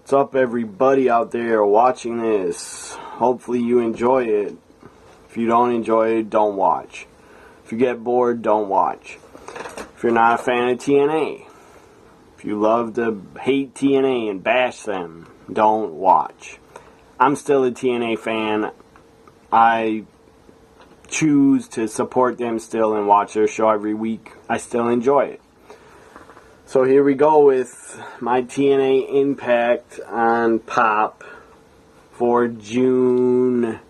What's up, everybody out there watching this? Hopefully you enjoy it. If you don't enjoy it, don't watch. If you get bored, don't watch. If you're not a fan of TNA, if you love to hate TNA and bash them, don't watch. I'm still a TNA fan. I choose to support them still and watch their show every week. I still enjoy it. So here we go with my TNA Impact on Pop for June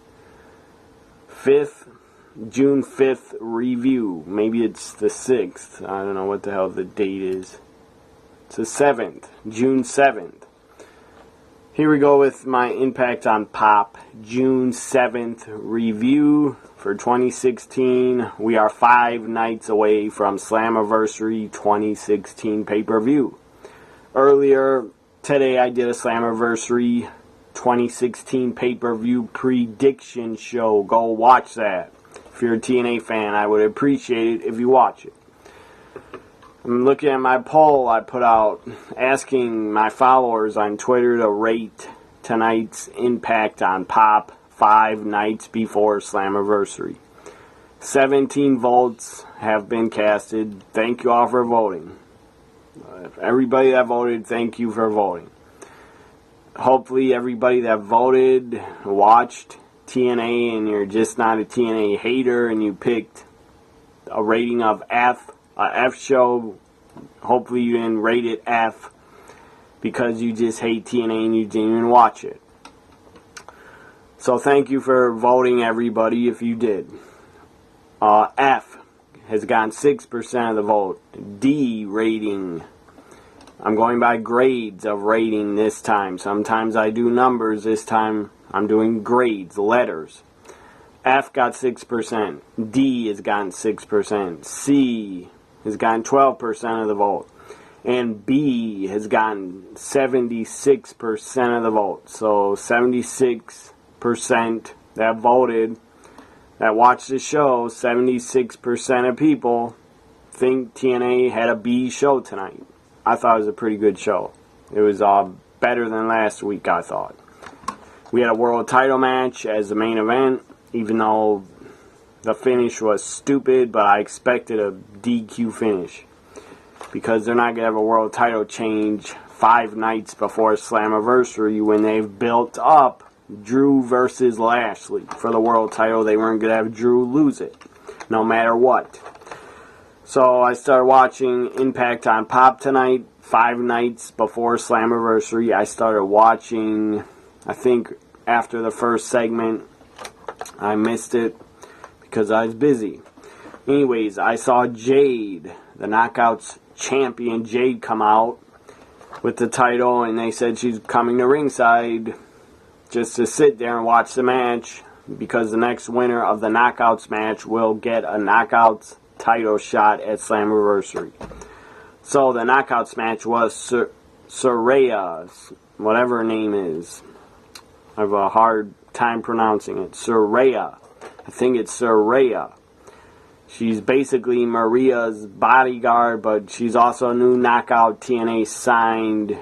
5th review. Maybe it's the 6th. I don't know what the hell the date is. It's the 7th, June 7th. Here we go with my Impact on Pop June 7th review for 2016. We are 5 nights away from Slammiversary 2016 pay-per-view. Earlier today I did a Slammiversary 2016 pay-per-view prediction show. Go watch that. If you're a TNA fan, I would appreciate it if you watch it. I'm looking at my poll I put out asking my followers on Twitter to rate tonight's Impact on Pop 5 nights before Slammiversary. 17 votes have been casted. Thank you all for voting. Everybody that voted, thank you for voting. Hopefully everybody that voted watched TNA and you're just not a TNA hater and you picked a rating of F, a F show. Hopefully you didn't rate it F because you just hate TNA and you didn't even watch it. So thank you for voting, everybody, if you did. F has gotten 6% of the vote. D rating. I'm going by grades of rating this time. Sometimes I do numbers. This time I'm doing grades, letters. F got 6%. D has gotten 6%. C has gotten 12% of the vote. And B has gotten 76% of the vote. So 76% that voted, that watched the show, 76% of people think TNA had a B show tonight. I thought it was a pretty good show. It was better than last week, I thought. We had a world title match as the main event, even though the finish was stupid, but I expected a DQ finish. Because they're not going to have a world title change 5 nights before Slammiversary when they've built up Drew versus Lashley for the world title. They weren't going to have Drew lose it, no matter what. So I started watching Impact on Pop tonight, 5 nights before Slammiversary. I started watching, I think, after the first segment. I missed it because I was busy. Anyways, I saw Jade, the Knockouts champion Jade, come out with the title, and they said she's coming to ringside just to sit there and watch the match because the next winner of the Knockouts match will get a Knockouts title shot at Slammiversary. So the Knockouts match was Saraya, whatever her name is. I have a hard time pronouncing it. Saraya. I think it's Saraya. She's basically Maria's bodyguard, but she's also a new Knockout. TNA signed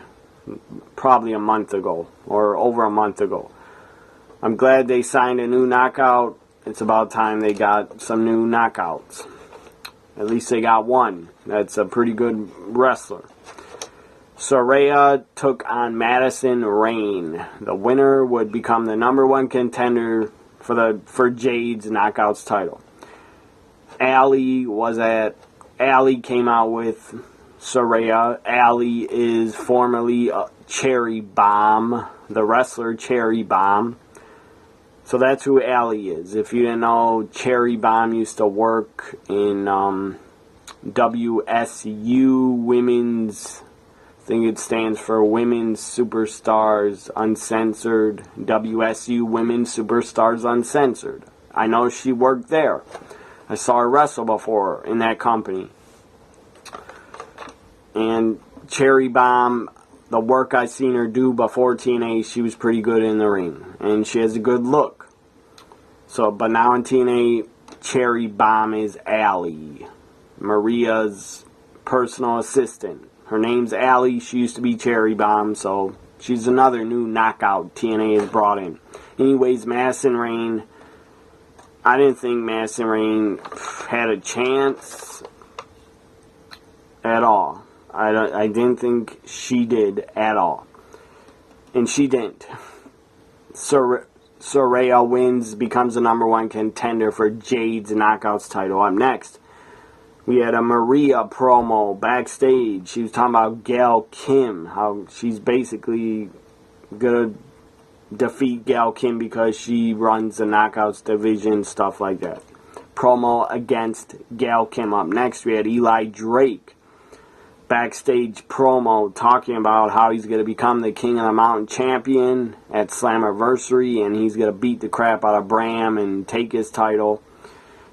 probably a month ago, or over a month ago. I'm glad they signed a new Knockout. It's about time they got some new Knockouts. At least they got one. That's a pretty good wrestler. Saraya took on Madison Rayne. The winner would become the #1 contender for Jade's Knockouts title. Allie came out with Saraya. Allie is formerly Cherry Bomb, the wrestler Cherry Bomb. So that's who Allie is. If you didn't know, Cherry Bomb used to work in WSU Women's, I think it stands for Women's Superstars Uncensored. WSU Women's Superstars Uncensored. I know she worked there. I saw her wrestle before in that company. And Cherry Bomb, the work I seen her do before TNA, she was pretty good in the ring. And she has a good look. So, but now in TNA, Cherry Bomb is Allie, Maria's personal assistant. Her name's Allie. She used to be Cherry Bomb, so She's another new knockout TNA has brought in. Anyways, Madison Rayne, I didn't think Madison Rayne had a chance at all. I didn't think she did at all. And she didn't. Soraya wins, becomes the #1 contender for Jade's Knockouts title. Up next, we had a Maria promo backstage. She was talking about Gail Kim, how she's basically going to defeat Gail Kim because she runs the Knockouts division, stuff like that. Promo against Gail Kim. Up next, we had Eli Drake. Backstage promo talking about how he's going to become the King of the Mountain champion at Slammiversary, and he's going to beat the crap out of Bram and take his title.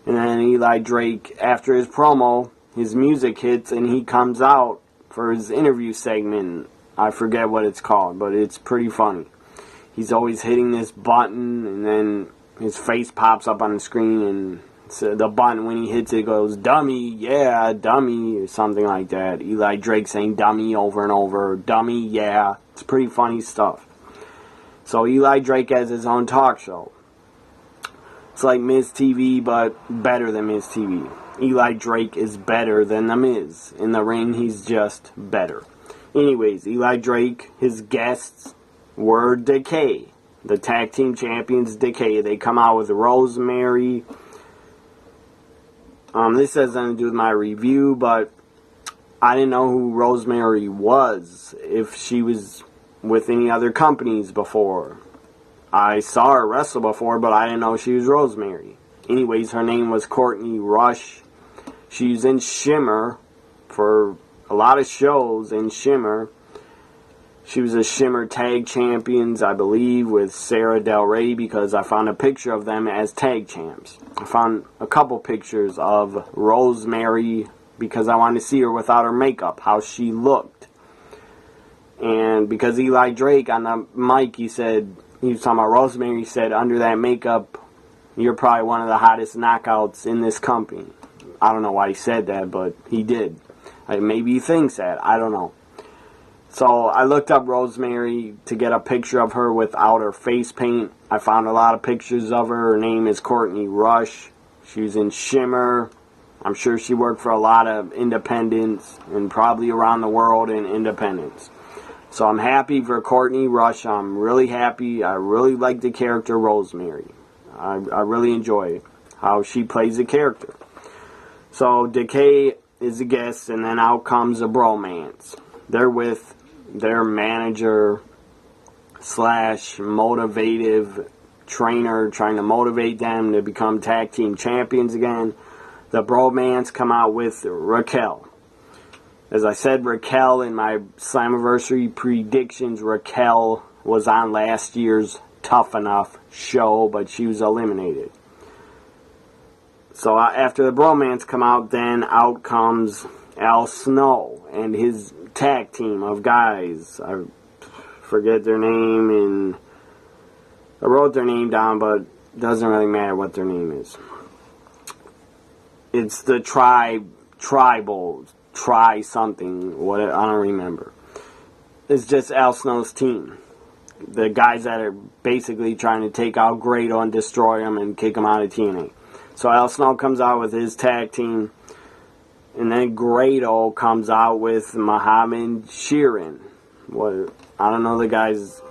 And then Eli Drake, after his promo, his music hits and he comes out for his interview segment. I forget what it's called, but it's pretty funny. He's always hitting this button and then his face pops up on the screen, and so the button, when he hits it, goes, "Dummy, yeah, dummy," or something like that. Eli Drake saying dummy over and over. Dummy, yeah. It's pretty funny stuff. So Eli Drake has his own talk show. It's like Miz TV, but better than Miz TV. Eli Drake is better than The Miz. In the ring, he's just better. Anyways, Eli Drake, his guests were Decay. The tag team champions, Decay. They come out with Rosemary. This has nothing to do with my review, but I didn't know who Rosemary was, if she was with any other companies before. I saw her wrestle before, but I didn't know she was Rosemary. Anyways, her name was Courtney Rush. She's in Shimmer for a lot of shows in Shimmer. She was a Shimmer Tag Champions, I believe, with Sarah Del Rey, because I found a picture of them as tag champs. I found a couple pictures of Rosemary because I wanted to see her without her makeup, how she looked. And because Eli Drake on the mic, he was talking about Rosemary, he said, under that makeup, you're probably one of the hottest knockouts in this company. I don't know why he said that, but he did. Maybe he thinks that. I don't know. So I looked up Rosemary to get a picture of her without her face paint. I found a lot of pictures of her. Her name is Courtney Rush. She was in Shimmer. I'm sure she worked for a lot of independents and probably around the world in independents. So I'm happy for Courtney Rush. I'm really happy. I really like the character Rosemary. I really enjoy how she plays the character. So Decay is a guest, and then out comes a bromance. They're with their manager / motivative trainer, trying to motivate them to become tag team champions again. The bromance come out with Raquel. As I said, Raquel in my Slammiversary predictions, Raquel was on last year's Tough Enough show, but she was eliminated. So after the bromance come out, then out comes Al Snow and his tag team of guys. I forget their name, and I wrote their name down, but it doesn't really matter what their name is. It's the tribal, try something, what, I don't remember. It's just Al Snow's team. The guys that are basically trying to take out Grado and destroy him and kick him out of TNA. So Al Snow comes out with his tag team. And then Grado comes out with Muhammad Sheeran. What, I don't know the guy's,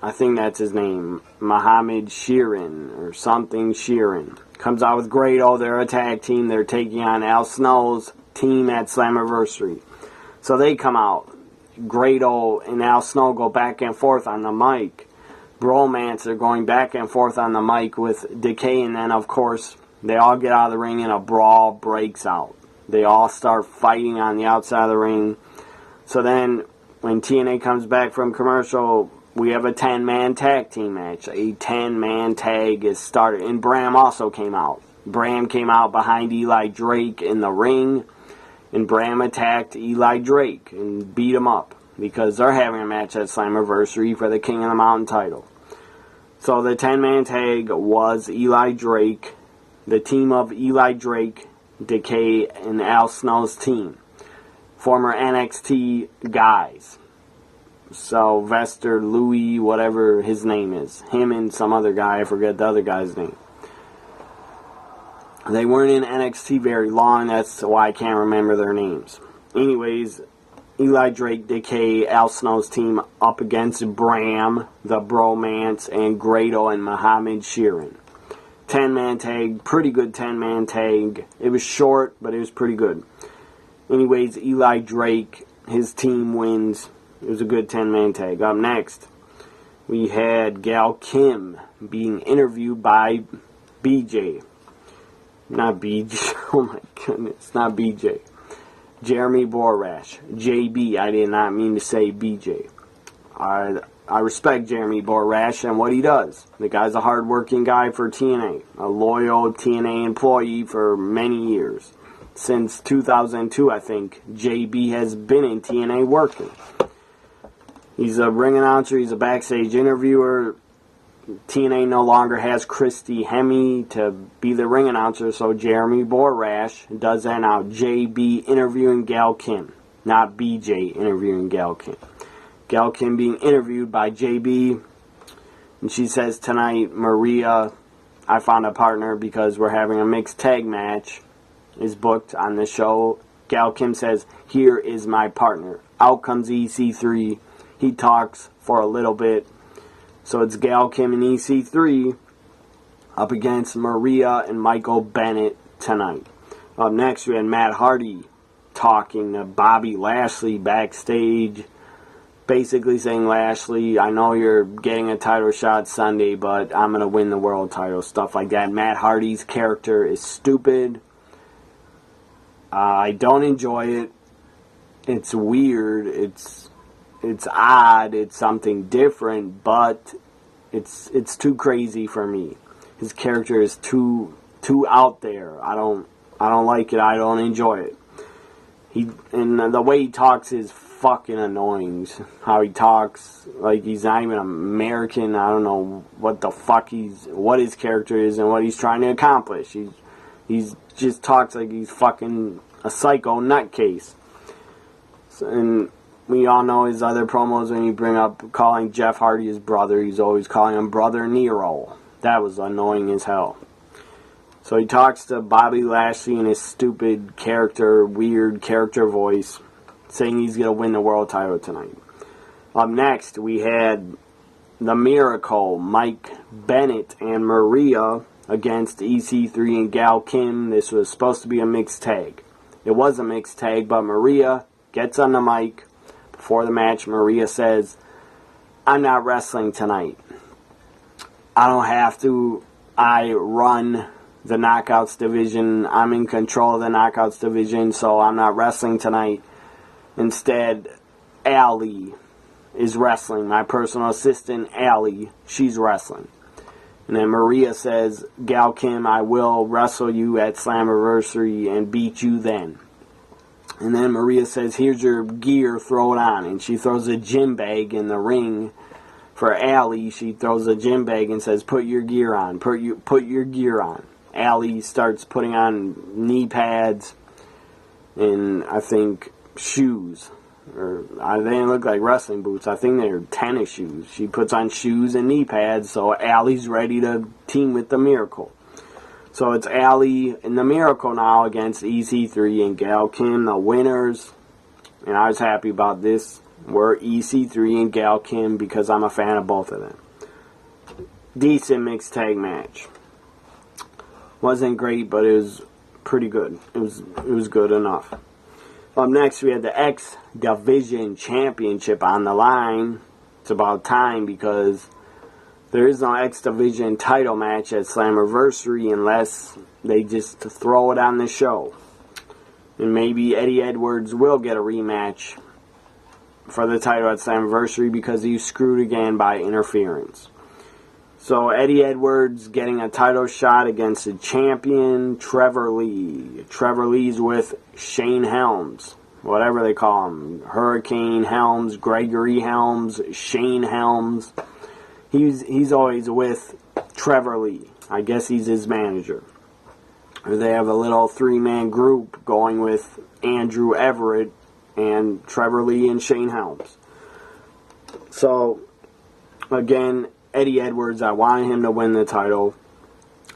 I think that's his name. Muhammad Sheeran or something Sheeran. Comes out with Grado. They're a tag team. They're taking on Al Snow's team at Slammiversary. So they come out. Grado and Al Snow go back and forth on the mic. Bromance are going back and forth on the mic with Decay, and then of course they all get out of the ring and a brawl breaks out. They all start fighting on the outside of the ring. So then when TNA comes back from commercial, we have a 10-man tag team match. A 10-man tag is started, and Bram also came out. Bram came out behind Eli Drake in the ring, and Bram attacked Eli Drake and beat him up because they're having a match at Slammiversary for the King of the Mountain title. So the 10-man tag was Eli Drake, the team of Eli Drake, Decay, and Al Snow's team. Former NXT guys. Sylvester Louis, whatever his name is. Him and some other guy, I forget the other guy's name. They weren't in NXT very long, that's why I can't remember their names. Anyways, Eli Drake, Decay, Al Snow's team up against Bram, the Bromance, and Grado and Muhammad Sheeran. 10-man tag, pretty good 10-man tag. It was short, but it was pretty good. Anyways, Eli Drake, his team wins. It was a good 10-man tag. Up next, we had Gal Kim being interviewed by BJ. Not BJ. Oh my goodness. Not BJ. Jeremy Borash. JB. I did not mean to say BJ. I respect Jeremy Borash and what he does. The guy's a hard-working guy for TNA. A loyal TNA employee for many years. Since 2002, I think, JB has been in TNA working. He's a ring announcer. He's a backstage interviewer. TNA no longer has Christy Hemme to be the ring announcer, so Jeremy Borash does that now. JB interviewing Gal Kim, not BJ interviewing Gal Kim. Gal Kim being interviewed by JB, and she says tonight, Maria, I found a partner because we're having a mixed tag match, is booked on the show. Gal Kim says, here is my partner. Out comes EC3. He talks for a little bit. So it's Gal Kim and EC3 up against Maria and Michael Bennett tonight. Up next, we had Matt Hardy talking to Bobby Lashley backstage, basically saying, Lashley, I know you're getting a title shot Sunday, but I'm going to win the world title, stuff like that. Matt Hardy's character is stupid. I don't enjoy it. It's weird. It's odd. It's something different, but it's too crazy for me. His character is too out there. I don't like it. I don't enjoy it. And the way he talks is fucking annoying. How he talks like he's not even American. I don't know what the fuck what his character is and what he's trying to accomplish. He's just talks like he's fucking a psycho nutcase. And we all know his other promos when you bring up calling Jeff Hardy his brother. He's always calling him Brother Nero. That was annoying as hell. So he talks to Bobby Lashley in his stupid character, weird character voice, saying he's going to win the world title tonight. Up next, we had The Miracle, Mike Bennett and Maria against EC3 and Gal Kim. This was supposed to be a mixed tag. It was a mixed tag, but Maria gets on the mic. Before the match, Maria says, I'm not wrestling tonight. I don't have to. I run the Knockouts division. I'm in control of the Knockouts division, so I'm not wrestling tonight. Instead, Allie is wrestling. My personal assistant, Allie, she's wrestling. And then Maria says, Gal Kim, I will wrestle you at Slammiversary and beat you then. And then Maria says, here's your gear, throw it on. And she throws a gym bag in the ring for Allie. She throws a gym bag and says, put your gear on. Put your gear on. Allie starts putting on knee pads and I think shoes. Or they didn't look like wrestling boots. I think they're tennis shoes. She puts on shoes and knee pads, so Allie's ready to team with The Miracle. So it's Allie and The Miracle now against EC3 and Gal Kim, the winners. And I was happy about this. We're EC3 and Gal Kim because I'm a fan of both of them. Decent mixed tag match. Wasn't great, but it was pretty good. It was good enough. Up next, we had the X Division Championship on the line. It's about time because there is no X Division title match at Slammiversary unless they just throw it on the show. And maybe Eddie Edwards will get a rematch for the title at Slammiversary because he was screwed again by interference. So Eddie Edwards getting a title shot against the champion, Trevor Lee. Trevor Lee's with Shane Helms, whatever they call him. Hurricane Helms, Gregory Helms, Shane Helms. He's always with Trevor Lee. I guess he's his manager. They have a little three-man group going with Andrew Everett and Trevor Lee and Shane Helms. So, again, Eddie Edwards, I wanted him to win the title.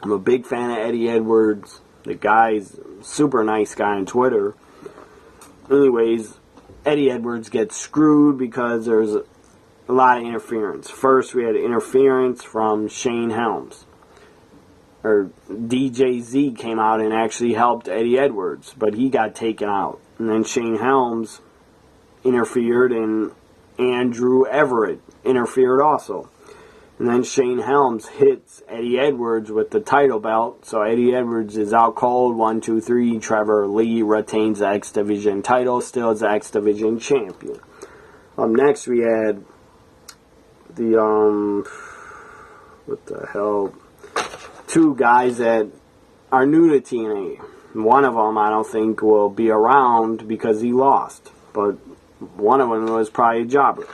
I'm a big fan of Eddie Edwards. The guy's a super nice guy on Twitter. Anyways, Eddie Edwards gets screwed because there's a lot of interference. First, we had interference from Shane Helms. Or DJZ came out and actually helped Eddie Edwards, but he got taken out. And then Shane Helms interfered, and Andrew Everett interfered also. And then Shane Helms hits Eddie Edwards with the title belt. So Eddie Edwards is out cold. 1, 2, 3. Trevor Lee retains the X Division title. Still is the X Division champion. Next we had the, what the hell? 2 guys that are new to TNA. One of them I don't think will be around because he lost. But one of them was probably a jobber.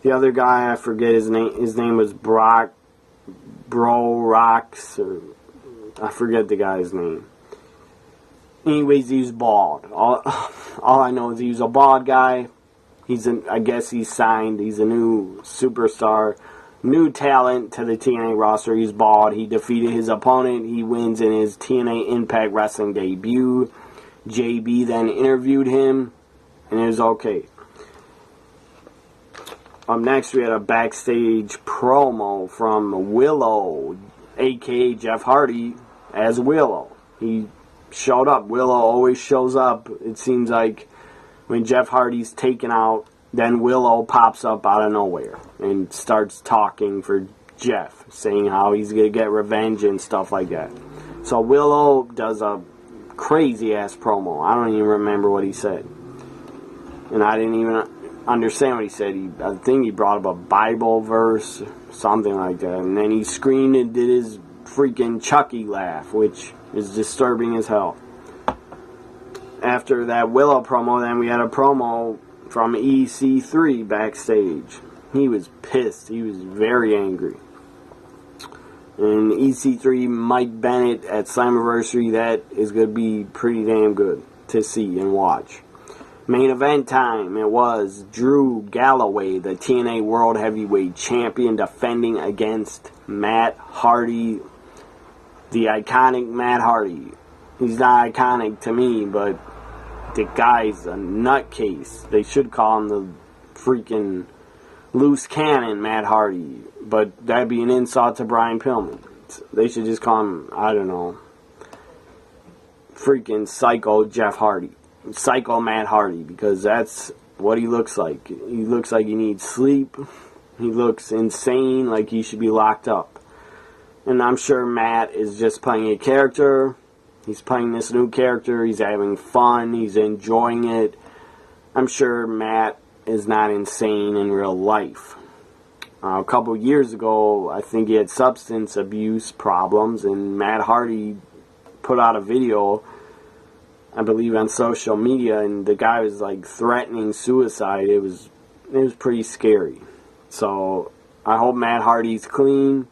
The other guy, I forget his name. His name was Rocks, or I forget the guy's name. Anyways, he was bald. All I know is he was a bald guy. I guess he's signed. He's a new superstar, new talent to the TNA roster. He's bald. He defeated his opponent. He wins in his TNA Impact Wrestling debut. JB then interviewed him, and it was okay. Next, we had a backstage promo from Willow, a.k.a. Jeff Hardy, as Willow. He showed up. Willow always shows up. It seems like when Jeff Hardy's taken out, then Willow pops up out of nowhere and starts talking for Jeff, saying how he's going to get revenge and stuff like that. So Willow does a crazy-ass promo. I don't even remember what he said. And I didn't even understand what he said. I think he brought up a Bible verse, something like that. And then he screamed and did his freaking Chucky laugh, which is disturbing as hell. After that Willow promo, then we had a promo from EC3 backstage. He was pissed. He was very angry. And EC3 Mike Bennett at Slammiversary, that is going to be pretty damn good to see and watch. Main event time, it was Drew Galloway, the TNA World Heavyweight Champion, defending against Matt Hardy, the iconic Matt Hardy. He's not iconic to me, but the guy's a nutcase. They should call him the freaking loose cannon Matt Hardy, but that'd be an insult to Brian Pillman. They should just call him, I don't know, freaking Psycho Jeff Hardy. Psycho Matt Hardy, because that's what he looks like. He looks like he needs sleep. He looks insane, like he should be locked up. And I'm sure Matt is just playing a character. He's playing this new character. He's having fun. He's enjoying it. I'm sure Matt is not insane in real life. A couple years ago, I think he had substance abuse problems, and Matt Hardy put out a video, I believe, on social media, and the guy was like threatening suicide. It was pretty scary. So I hope Matt Hardy's clean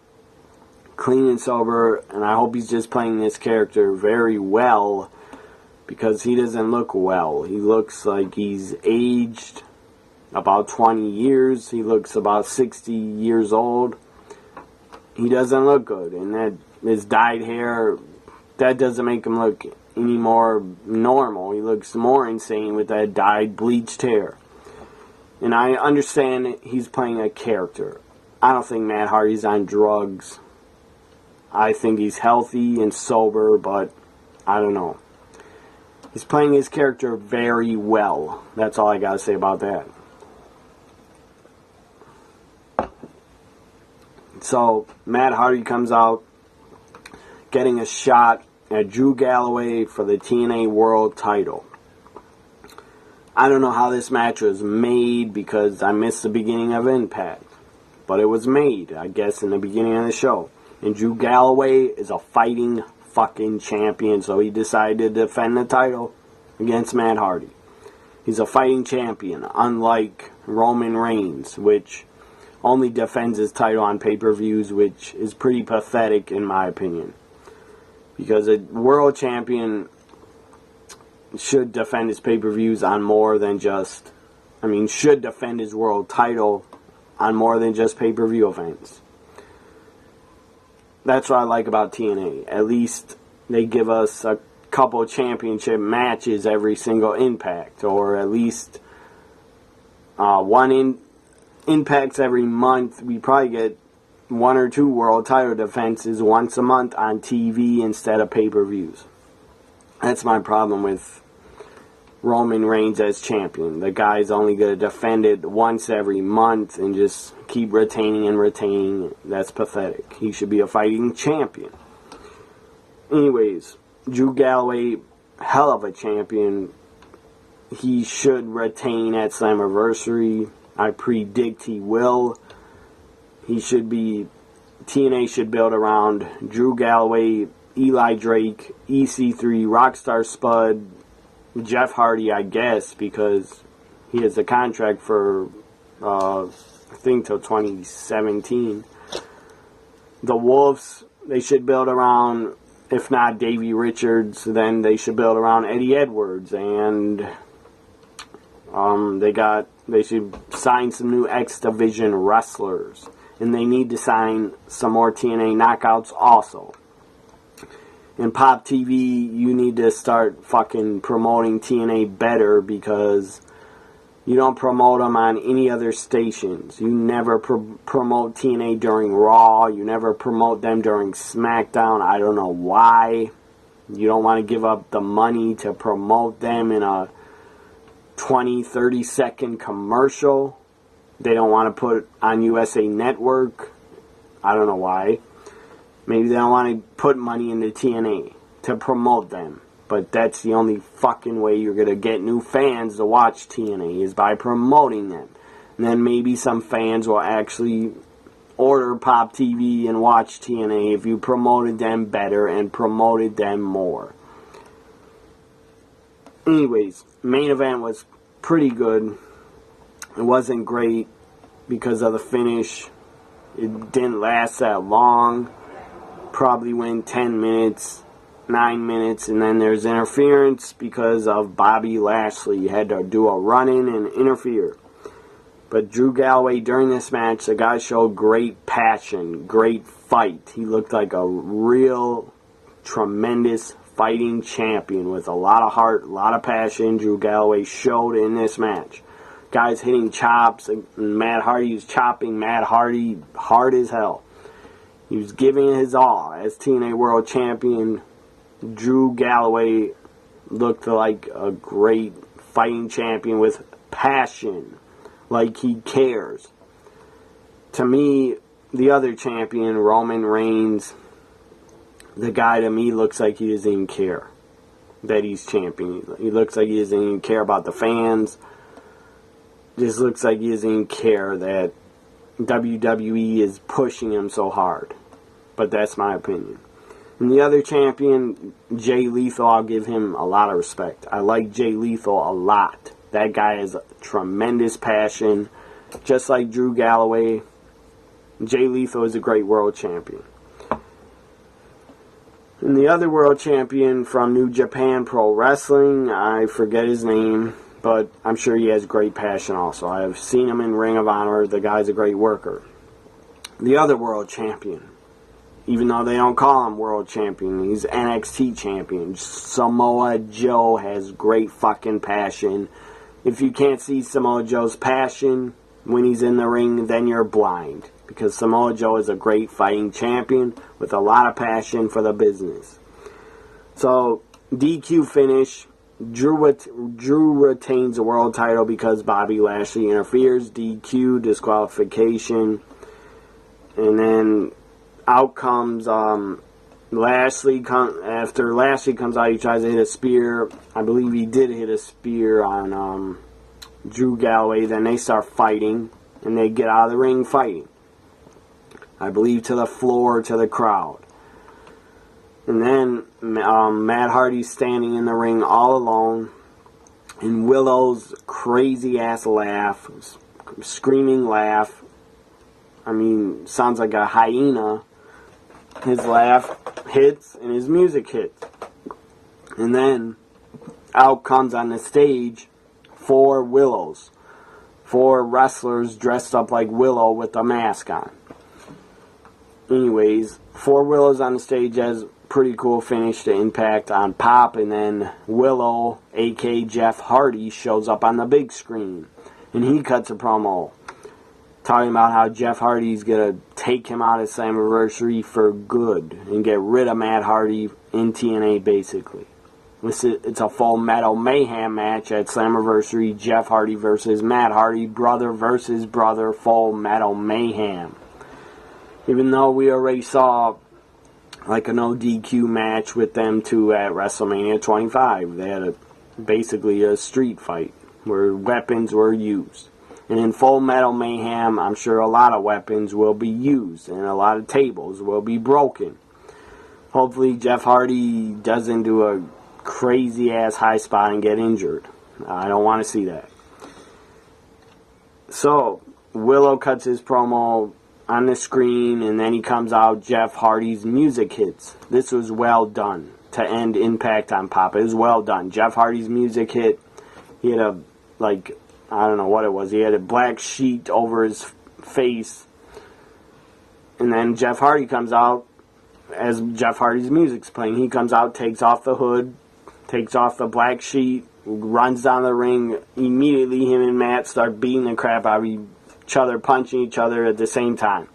and sober, and I hope he's just playing this character very well, because he doesn't look well. He looks like he's aged about 20 years. He looks about 60 years old. He doesn't look good, and that his dyed hair, that doesn't make him look any more normal. He looks more insane with that dyed, bleached hair. And I understand he's playing a character. I don't think Matt Hardy's on drugs. I think he's healthy and sober, but I don't know. He's playing his character very well. That's all I gotta say about that. So, Matt Hardy comes out getting a shot at Drew Galloway for the TNA World title. I don't know how this match was made because I missed the beginning of Impact. But it was made, I guess, in the beginning of the show. And Drew Galloway is a fighting fucking champion, so he decided to defend the title against Matt Hardy. He's a fighting champion, unlike Roman Reigns, which only defends his title on pay-per-views, which is pretty pathetic in my opinion. Because a world champion should defend his pay-per-views on more than just, should defend his world title on more than just pay-per-view events. That's what I like about TNA. At least they give us a couple championship matches every single Impact, or at least one Impacts every month. We probably get 1 or 2 world title defenses once a month on TV instead of pay-per-views. That's my problem with Roman Reigns as champion. The guy's only going to defend it once every month and just keep retaining and retaining. That's pathetic. He should be a fighting champion. Anyways, Drew Galloway, hell of a champion. He should retain at Slammiversary. I predict he will. He should be... TNA should build around Drew Galloway, Eli Drake, EC3, Rockstar Spud, Jeff Hardy, I guess, because he has a contract for, I think, till 2017. The Wolves, they should build around, if not Davey Richards, then they should build around Eddie Edwards, and they should sign some new X Division wrestlers, and they need to sign some more TNA knockouts also. In Pop TV, you need to start fucking promoting TNA better, because you don't promote them on any other stations. You never promote TNA during Raw. You never promote them during SmackDown. I don't know why. You don't want to give up the money to promote them in a 20-30 second commercial. They don't want to put on USA Network. I don't know why. Maybe they don't want to put money into TNA to promote them. But that's the only fucking way you're going to get new fans to watch TNA, is by promoting them. And then maybe some fans will actually order Pop TV and watch TNA if you promoted them better and promoted them more. Anyways, main event was pretty good. It wasn't great because of the finish. It didn't last that long. Probably went 10 minutes, 9 minutes, and then there's interference because of Bobby Lashley. He had to do a run-in and interfere. But Drew Galloway, during this match, the guy showed great passion, great fight. He looked like a real, tremendous fighting champion with a lot of heart, a lot of passion. Drew Galloway showed in this match. Guys hitting chops, and Matt Hardy was chopping Matt Hardy hard as hell. He was giving it his all. As TNA World Champion, Drew Galloway looked like a great fighting champion with passion, like he cares. To me, the other champion, Roman Reigns, the guy to me looks like he doesn't even care that he's champion. He looks like he doesn't even care about the fans. Just looks like he doesn't even care that WWE is pushing him so hard. But that's my opinion. And the other champion, Jay Lethal, I'll give him a lot of respect. I like Jay Lethal a lot. That guy has tremendous passion. Just like Drew Galloway, Jay Lethal is a great world champion. And the other world champion from New Japan Pro Wrestling, I forget his name, but I'm sure he has great passion also. I've seen him in Ring of Honor. The guy's a great worker. The other world champion, even though they don't call him world champion, he's NXT champion. Samoa Joe has great fucking passion. If you can't see Samoa Joe's passion when he's in the ring, then you're blind. Because Samoa Joe is a great fighting champion with a lot of passion for the business. So, DQ finish. Drew retains the world title because Bobby Lashley interferes. DQ, disqualification. And then out comes Lashley. After Lashley comes out, he tries to hit a spear. I believe he did hit a spear on Drew Galloway. Then they start fighting, and they get out of the ring fighting. I believe to the floor, to the crowd. And then Matt Hardy's standing in the ring all alone, and Willow's crazy-ass laugh, screaming laugh, I mean, sounds like a hyena. His laugh hits, and his music hits. And then out comes on the stage 4 Willows. 4 wrestlers dressed up like Willow with a mask on. Anyways, 4 Willows on the stage as pretty cool finish to Impact on Pop, and then Willow, a.k.a. Jeff Hardy, shows up on the big screen, and he cuts a promo talking about how Jeff Hardy's going to take him out of Slammiversary for good and get rid of Matt Hardy in TNA, basically. It's a Full Metal Mayhem match at Slammiversary, Jeff Hardy versus Matt Hardy, brother versus brother, Full Metal Mayhem. Even though we already saw like a no DQ match with them two at WrestleMania 25. They had basically a street fight where weapons were used. And in Full Metal Mayhem, I'm sure a lot of weapons will be used and a lot of tables will be broken. Hopefully Jeff Hardy doesn't do a crazy ass high spot and get injured. I don't want to see that. So, Willow cuts his promo on the screen, and then he comes out, Jeff Hardy's music hits. This was well done to end Impact on Pop. It was well done. Jeff Hardy's music hit. He had a, like, I don't know what it was. He had a black sheet over his face. And then Jeff Hardy comes out as Jeff Hardy's music's playing. He comes out, takes off the hood, takes off the black sheet, runs down the ring. Immediately him and Matt start beating the crap out of each other, punching each other at the same time.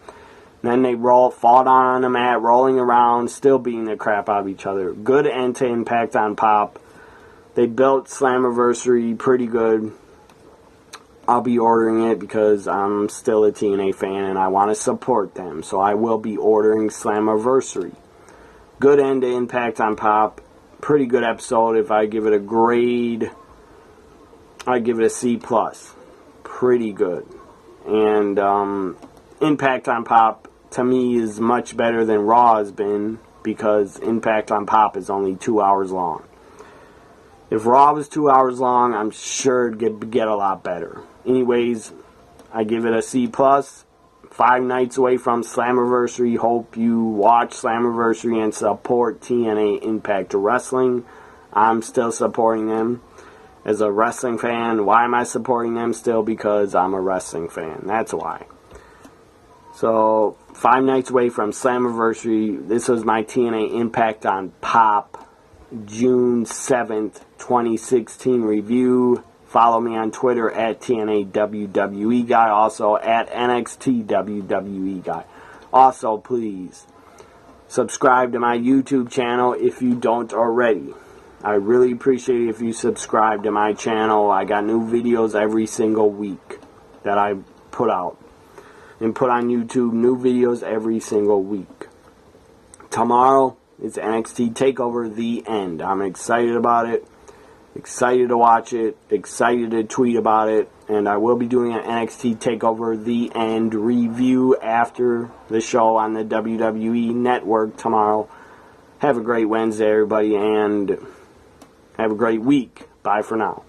Then they fall down on the mat, rolling around, still beating the crap out of each other. Good end to Impact on Pop. They built Slammiversary pretty good. I'll be ordering it because I'm still a TNA fan and I want to support them. So I will be ordering Slammiversary. Good end to Impact on Pop. Pretty good episode. If I give it a grade, I'd give it a C+. Pretty good. And Impact on Pop, to me, is much better than Raw has been because Impact on Pop is only 2 hours long. If Raw was 2 hours long, I'm sure it'd get a lot better. Anyways, I give it a C+. 5 nights away from Slammiversary. Hope you watch Slammiversary and support TNA Impact Wrestling. I'm still supporting them. As a wrestling fan, why am I supporting them still? Because I'm a wrestling fan. That's why. So, 5 nights away from Slammiversary. This was my TNA Impact on Pop June 7th, 2016 review. Follow me on Twitter at TNA WWE Guy. Also at NXT WWE Guy. Also, please subscribe to my YouTube channel if you don't already. I really appreciate it if you subscribe to my channel. I got new videos every single week that I put out. And put on YouTube new videos every single week. Tomorrow is NXT TakeOver The End. I'm excited about it. Excited to watch it. Excited to tweet about it. And I will be doing an NXT TakeOver The End review after the show on the WWE Network tomorrow. Have a great Wednesday, everybody, and have a great week. Bye for now.